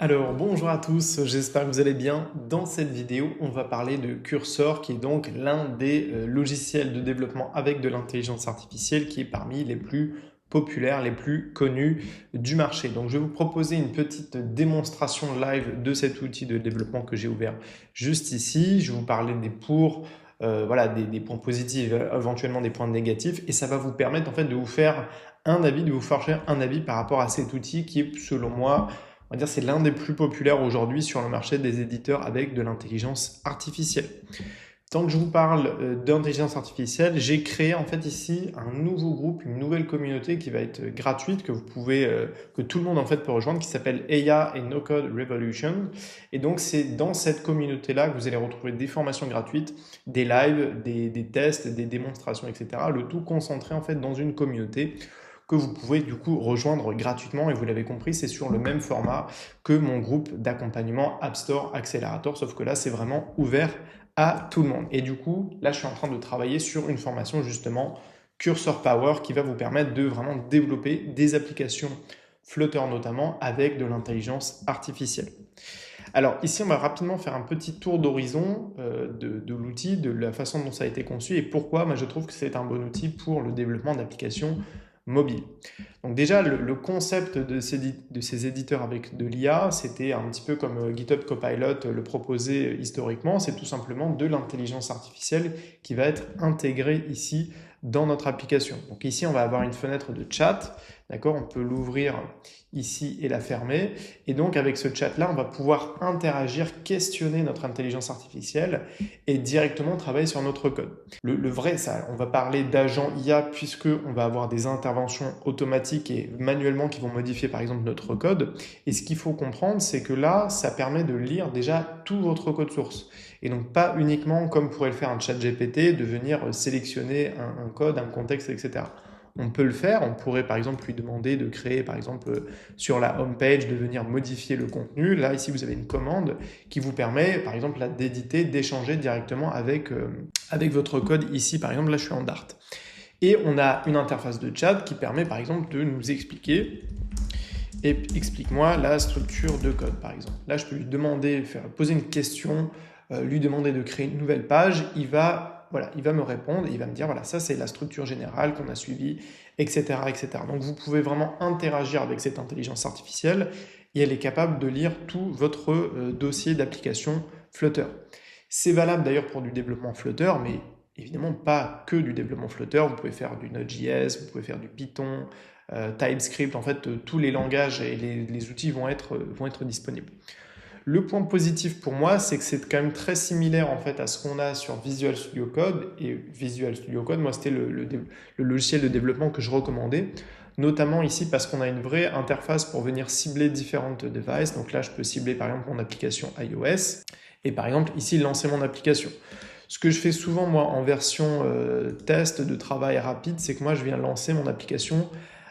Alors bonjour à tous, j'espère que vous allez bien. Dans cette vidéo, on va parler de Cursor qui est donc l'un des logiciels de développement avec de l'intelligence artificielle qui est parmi les plus populaires, les plus connus du marché. Donc je vais vous proposer une petite démonstration live de cet outil de développement que j'ai ouvert juste ici. Je vais vous parler des pour, voilà, des points positifs, éventuellement des points négatifs et ça va vous permettre en fait de vous faire un avis, de vous forger un avis par rapport à cet outil qui est selon moi on va dire c'est l'un des plus populaires aujourd'hui sur le marché des éditeurs avec de l'intelligence artificielle. Tant que je vous parle d'intelligence artificielle, j'ai créé en fait ici un nouveau groupe, une nouvelle communauté qui va être gratuite, que tout le monde en fait peut rejoindre, qui s'appelle AI et No Code Revolution. Et donc c'est dans cette communauté-là que vous allez retrouver des formations gratuites, des lives, des tests, des démonstrations, etc. Le tout concentré en fait dans une communauté que vous pouvez du coup rejoindre gratuitement et vous l'avez compris, c'est sur le même format que mon groupe d'accompagnement App Store Accelerator, sauf que là c'est vraiment ouvert à tout le monde. Et du coup, là je suis en train de travailler sur une formation justement Cursor Power qui va vous permettre de vraiment développer des applications Flutter notamment avec de l'intelligence artificielle. Alors ici, on va rapidement faire un petit tour d'horizon de l'outil, de la façon dont ça a été conçu et pourquoi moi, je trouve que c'est un bon outil pour le développement d'applications mobiles. Donc déjà, le concept de ces éditeurs avec de l'IA, c'était un petit peu comme GitHub Copilot le proposait historiquement, c'est tout simplement de l'intelligence artificielle qui va être intégrée ici dans notre application. Donc ici, on va avoir une fenêtre de chat, d'accord? On peut l'ouvrir ici et la fermer. Et donc, avec ce chat-là, on va pouvoir interagir, questionner notre intelligence artificielle et directement travailler sur notre code. Le vrai, ça, on va parler d'agents IA puisqu'on va avoir des interventions automatiques et manuellement qui vont modifier par exemple notre code. Et ce qu'il faut comprendre, c'est que là, ça permet de lire déjà tout votre code source. Et donc pas uniquement comme pourrait le faire un chat GPT, de venir sélectionner un code, un contexte, etc. On peut le faire, on pourrait par exemple lui demander de créer par exemple sur la home page, de venir modifier le contenu. Là ici vous avez une commande qui vous permet par exemple d'éditer, d'échanger directement avec votre code. Ici par exemple là je suis en Dart. Et on a une interface de chat qui permet par exemple de nous expliquer et explique-moi la structure de code par exemple. Là je peux lui demander, poser une question, lui demander de créer une nouvelle page, voilà, il va me répondre, il va me dire voilà, ça c'est la structure générale qu'on a suivie, etc., etc. Donc vous pouvez vraiment interagir avec cette intelligence artificielle et elle est capable de lire tout votre dossier d'application Flutter. C'est valable d'ailleurs pour du développement Flutter, mais évidemment pas que du développement Flutter, vous pouvez faire du Node.js, vous pouvez faire du Python, TypeScript, en fait tous les langages et les outils vont être disponibles. Le point positif pour moi, c'est que c'est quand même très similaire en fait à ce qu'on a sur Visual Studio Code. Et Visual Studio Code, moi, c'était le logiciel de développement que je recommandais, notamment ici parce qu'on a une vraie interface pour venir cibler différentes devices. Donc là, je peux cibler par exemple mon application iOS et par exemple ici lancer mon application. Ce que je fais souvent moi en version test de travail rapide, c'est que moi je viens lancer mon application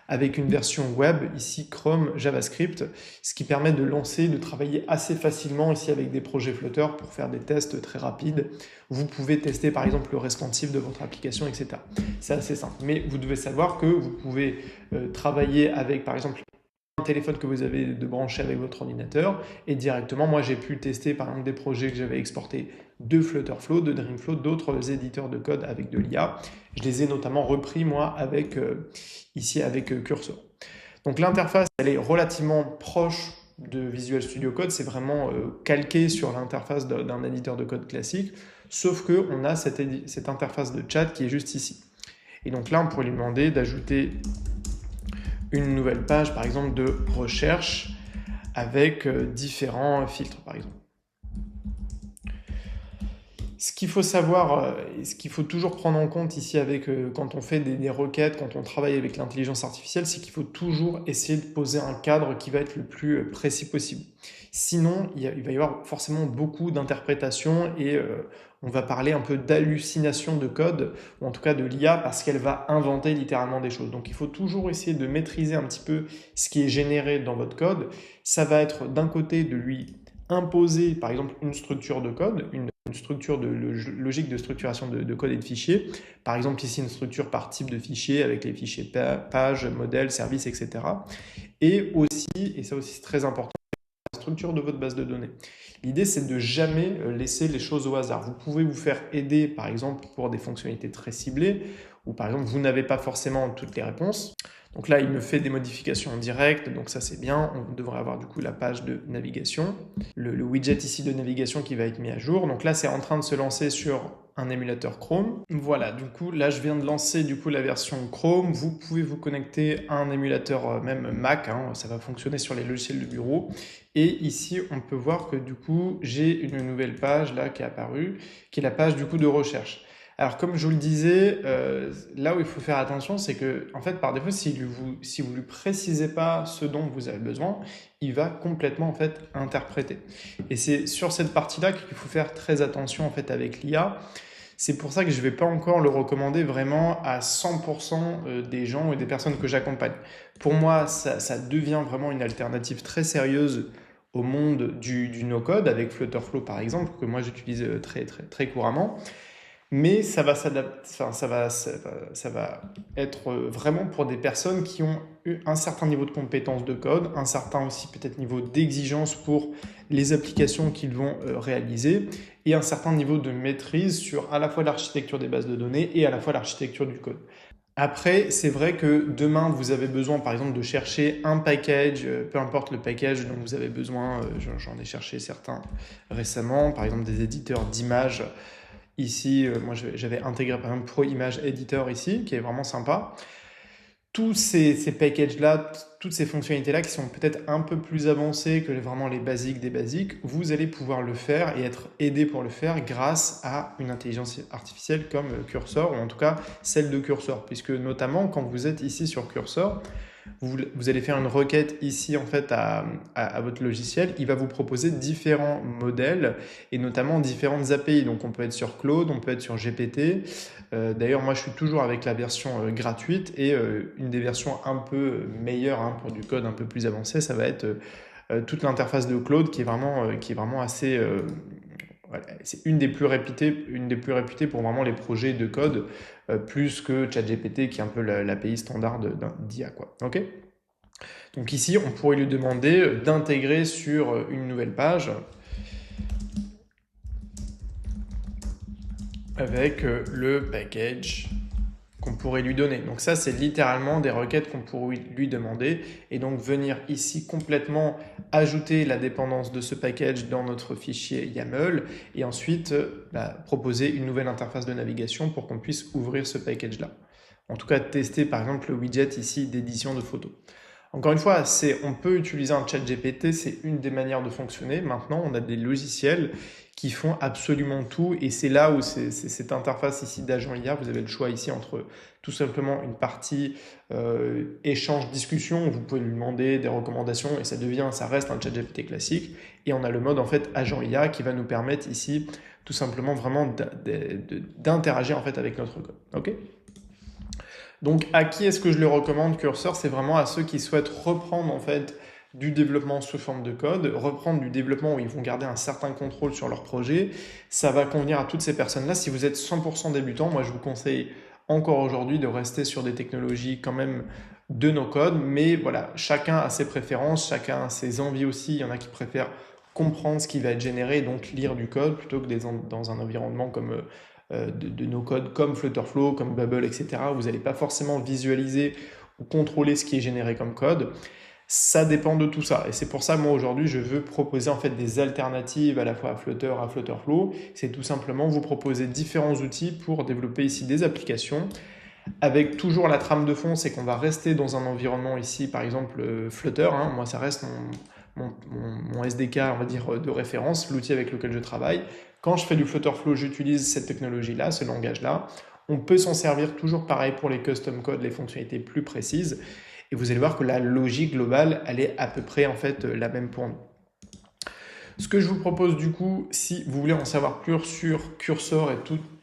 avec une version web, ici Chrome, JavaScript, ce qui permet de lancer, de travailler assez facilement ici avec des projets Flutter pour faire des tests très rapides. Vous pouvez tester par exemple le responsive de votre application, etc. C'est assez simple. Mais vous devez savoir que vous pouvez travailler avec par exemple un téléphone que vous avez de brancher avec votre ordinateur et directement, moi j'ai pu tester par exemple des projets que j'avais exportés de Flutterflow, de Dreamflow, d'autres éditeurs de code avec de l'IA. Je les ai notamment repris moi ici avec Cursor. Donc l'interface, elle est relativement proche de Visual Studio Code, c'est vraiment calqué sur l'interface d'un éditeur de code classique, sauf qu'on a cette interface de chat qui est juste ici. Et donc là, on pourrait lui demander d'ajouter une nouvelle page, par exemple, de recherche avec différents filtres, par exemple. Ce qu'il faut savoir, et ce qu'il faut toujours prendre en compte ici quand on fait des requêtes, quand on travaille avec l'intelligence artificielle, c'est qu'il faut toujours essayer de poser un cadre qui va être le plus précis possible. Sinon, il va y avoir forcément beaucoup d'interprétations et on va parler un peu d'hallucination de code, ou en tout cas de l'IA, parce qu'elle va inventer littéralement des choses. Donc il faut toujours essayer de maîtriser un petit peu ce qui est généré dans votre code. Ça va être d'un côté de lui imposer par exemple une structure de code, une structure de logique de structuration de code et de fichiers. Par exemple ici une structure par type de fichier avec les fichiers page, modèle, service, etc. Et aussi, et ça aussi c'est très important, structure de votre base de données. L'idée, c'est de jamais laisser les choses au hasard. Vous pouvez vous faire aider, par exemple, pour des fonctionnalités très ciblées, ou par exemple, vous n'avez pas forcément toutes les réponses. Donc là, il me fait des modifications en direct, donc ça c'est bien. On devrait avoir du coup la page de navigation, le widget ici de navigation qui va être mis à jour. Donc là, c'est en train de se lancer sur un émulateur Chrome. Voilà, du coup, là, je viens de lancer du coup la version Chrome. Vous pouvez vous connecter à un émulateur même Mac, hein, ça va fonctionner sur les logiciels de bureau. Et ici, on peut voir que du coup, j'ai une nouvelle page là qui est apparue, qui est la page du coup de recherche. Alors, comme je vous le disais, là où il faut faire attention, c'est que, en fait, par défaut, si vous lui précisez pas ce dont vous avez besoin, il va complètement, en fait, interpréter. Et c'est sur cette partie-là qu'il faut faire très attention, en fait, avec l'IA. C'est pour ça que je ne vais pas encore le recommander vraiment à 100% des gens et des personnes que j'accompagne. Pour moi, ça devient vraiment une alternative très sérieuse au monde du no-code, avec Flutterflow, par exemple, que moi, j'utilise très, très, très couramment. Mais ça va être vraiment pour des personnes qui ont eu un certain niveau de compétence de code, un certain aussi peut-être niveau d'exigence pour les applications qu'ils vont réaliser, et un certain niveau de maîtrise sur à la fois l'architecture des bases de données et à la fois l'architecture du code. Après, c'est vrai que demain, vous avez besoin, par exemple, de chercher un package, peu importe le package dont vous avez besoin, j'en ai cherché certains récemment, par exemple des éditeurs d'images. Ici, moi j'avais intégré par exemple Pro Image Editor ici, qui est vraiment sympa. Tous ces packages-là, toutes ces fonctionnalités-là qui sont peut-être un peu plus avancées que vraiment les basiques des basiques, vous allez pouvoir le faire et être aidé pour le faire grâce à une intelligence artificielle comme Cursor, ou en tout cas celle de Cursor, puisque notamment quand vous êtes ici sur Cursor, vous allez faire une requête ici en fait à votre logiciel, il va vous proposer différents modèles et notamment différentes API. Donc on peut être sur Claude, on peut être sur GPT. D'ailleurs moi je suis toujours avec la version gratuite et une des versions un peu meilleures pour du code un peu plus avancé, ça va être toute l'interface de Claude qui est vraiment assez... Voilà, c'est une des plus réputées pour vraiment les projets de code, plus que ChatGPT qui est un peu l'API standard d'IA, quoi. Ok. Donc ici, on pourrait lui demander d'intégrer sur une nouvelle page avec le package qu'on pourrait lui donner. Donc ça, c'est littéralement des requêtes qu'on pourrait lui demander et donc venir ici complètement ajouter la dépendance de ce package dans notre fichier YAML et ensuite proposer une nouvelle interface de navigation pour qu'on puisse ouvrir ce package-là. En tout cas, tester par exemple le widget ici d'édition de photos. Encore une fois, on peut utiliser un chat GPT, c'est une des manières de fonctionner. Maintenant, on a des logiciels qui font absolument tout et c'est là où c'est cette interface ici d'agent IA, vous avez le choix ici entre tout simplement une partie échange-discussion où vous pouvez lui demander des recommandations et ça reste un chat GPT classique, et on a le mode en fait agent IA qui va nous permettre ici tout simplement vraiment d'interagir en fait avec notre code. Ok. Donc, à qui est-ce que je le recommande, Cursor? C'est vraiment à ceux qui souhaitent reprendre en fait du développement sous forme de code, reprendre du développement où ils vont garder un certain contrôle sur leur projet. Ça va convenir à toutes ces personnes-là. Si vous êtes 100% débutant, moi je vous conseille encore aujourd'hui de rester sur des technologies quand même de no-code, mais voilà, chacun a ses préférences, chacun a ses envies aussi. Il y en a qui préfèrent comprendre ce qui va être généré, donc lire du code plutôt que dans un environnement comme de no-code comme Flutterflow, comme Babel, etc. Vous n'allez pas forcément visualiser ou contrôler ce qui est généré comme code. Ça dépend de tout ça. Et c'est pour ça, moi, aujourd'hui, je veux proposer en fait des alternatives à la fois à Flutter, à Flutterflow. C'est tout simplement vous proposer différents outils pour développer ici des applications avec toujours la trame de fond, c'est qu'on va rester dans un environnement ici, par exemple Flutter. Moi, ça reste mon SDK, on va dire, de référence, l'outil avec lequel je travaille. Quand je fais du Flutterflow, j'utilise cette technologie-là, ce langage-là. On peut s'en servir toujours pareil pour les custom codes, les fonctionnalités plus précises. Et vous allez voir que la logique globale, elle est à peu près en fait la même pour nous. Ce que je vous propose du coup, si vous voulez en savoir plus sur Cursor et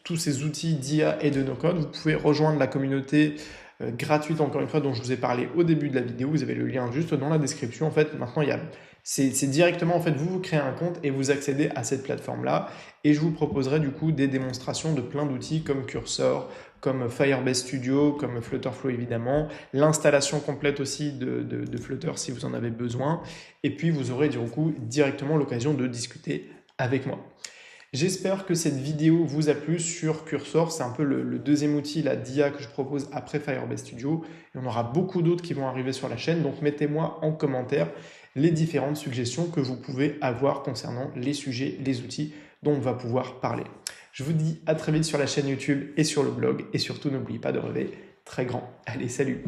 tous ces outils d'IA et de no-code, vous pouvez rejoindre la communauté gratuite, encore une fois, dont je vous ai parlé au début de la vidéo. Vous avez le lien juste dans la description. En fait, maintenant, c'est directement, en fait, vous créez un compte et vous accédez à cette plateforme-là. Et je vous proposerai du coup des démonstrations de plein d'outils comme Cursor, comme Firebase Studio, comme Flutterflow évidemment, l'installation complète aussi de Flutter si vous en avez besoin, et puis vous aurez du coup directement l'occasion de discuter avec moi. J'espère que cette vidéo vous a plu sur Cursor. C'est un peu le deuxième outil d'IA que je propose après Firebase Studio. Et on aura beaucoup d'autres qui vont arriver sur la chaîne. Donc mettez-moi en commentaire les différentes suggestions que vous pouvez avoir concernant les sujets, les outils dont on va pouvoir parler. Je vous dis à très vite sur la chaîne YouTube et sur le blog. Et surtout, n'oubliez pas de rêver très grand. Allez, salut!